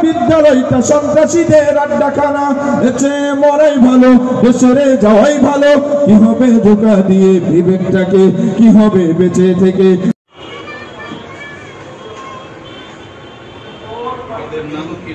বিদ্যালয়টা সন্ত্রাসীদের আড্ডাখানা, এতে মরাই ভালো, দেশরে যাওয়াই ভালো। কি হবে ধোঁকা দিয়ে বিবেকটাকে, কি হবে বেঁচে থেকে। নাম কি